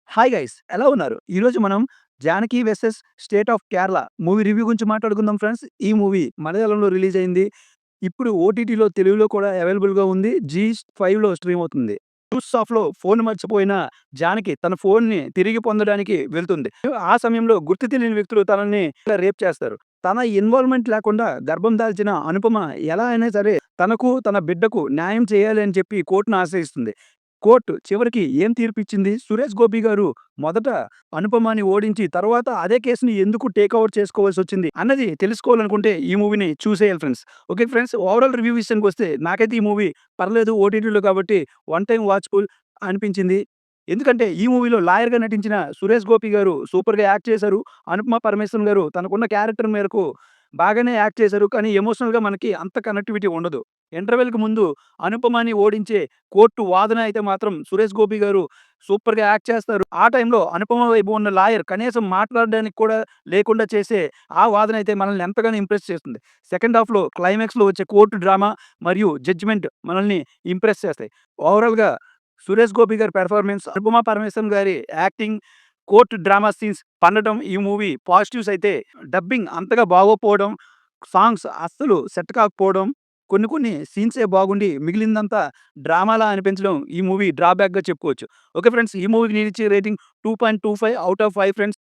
Hi guys ఎలా ఉన్నారు? ఈరోజు మనం 'Janaki వెసెస్ state of Kerala' movie review గురించి మాట్లాడుకుందాం ఫ్రెండ్స్. ఈ మూవీ మలయాళంలో రిలీజ్ అయింది. ఇప్పుడు ఓటీటీలో తెలుగులో కూడా అవైలబుల్‌గా ఉంది. జీ5లో స్ట్రీమ్ అవుతుంది. న్యూస్ ఆఫ్‌లో ఫోన్ మర్చిపోయిన జానకి తన ఫోన్‌ని తిరిగి పొందడానికి వెళ్తుంది. ఆ సమయంలో గుర్తు తెలియని వ్యక్తులు తనని రేప్ చేస్తారు. తన ఇన్వాల్వ్‌మెంట్ లేకుండా గర్భం దాల్చిన అనుపమ ఎలా అయినా సరే తనకు, తన బిడ్డకు న్యాయం చేయాలి అని చెప్పి కోర్ట్‌ని ఆశ్రయిస్తుంది. కోర్ట్ చివరికి ఏం తీర్పిచ్చింది? సురేష్ గోపి గారు మొదట అనుపమని ఓడించి, తర్వాత అదే కేస్‌ని ఎందుకు టేక్ ఓవర్ చేసుకోవాల్సొచ్చింది అన్నది తెలుసుకోవాలనుకుంటే ఈ మూవీని చూసేయాలి friends. Okay friends, overall review విషయానికొస్తే నాకైతే ఈ మూవీ పర్లేదు, ఓటీటీలో కాబట్టి వన్ టైమ్ వాచబుల్ అనిపించింది. ఎందుకంటే ఈ మూవీలో లాయర్‌గా నటించిన సురేష్ గోపి గారు సూపర్‌గా యాక్ట్ చేశారు. అనుపమ పరమేశ్వరన్ గారు తనకున్న క్యారెక్టర్ మేరకు బాగానే యాక్ట్ చేశారు. కానీ ఎమోషనల్‌గా మనకి అంత కనెక్టివిటీ ఉండదు. ఇంటర్వెల్‌కి ముందు అనుపమని ఓడించే కోర్టు వాదన అయితే మాత్రం సురేష్ గోపి గారు సూపర్‌గా యాక్ట్ చేస్తారు. ఆ టైంలో అనుపమ వైపు ఉన్న లాయర్ కనీసం మాట్లాడడానికి కూడా లేకుండా చేసే ఆ వాదన అయితే మనల్ని ఎంతగానో ఇంప్రెస్ చేస్తుంది. సెకండ్ హాఫ్‌లో క్లైమాక్స్‌లో వచ్చే కోర్టు డ్రామా మరియు జడ్జిమెంట్ మనల్ని ఇంప్రెస్ చేస్తాయి. ఓవరాల్‌గా సురేష్ గోపి గారి పెర్ఫార్మెన్స్, అనుపమ పరమేశ్వరన్ గారి యాక్టింగ్, కోర్ట్ డ్రామా సీన్స్ పండటం ఈ మూవీ పాజిటివ్స్ అయితే డబ్బింగ్ అంతగా బాగోకపోవడం, సాంగ్స్ అస్సలు సెట్ కాకపోవడం, కొన్ని కొన్ని సీన్సే బాగుండి మిగిలిందంతా డ్రామాలా అనిపించడం ఈ మూవీ డ్రాబ్యాక్‌గా చెప్పుకోవచ్చు. ఓకే ఫ్రెండ్స్, ఈ మూవీకి నేనిచ్చే రేటింగ్ 2.25 ఔట్ ఆఫ్ 5 ఫ్రెండ్స్.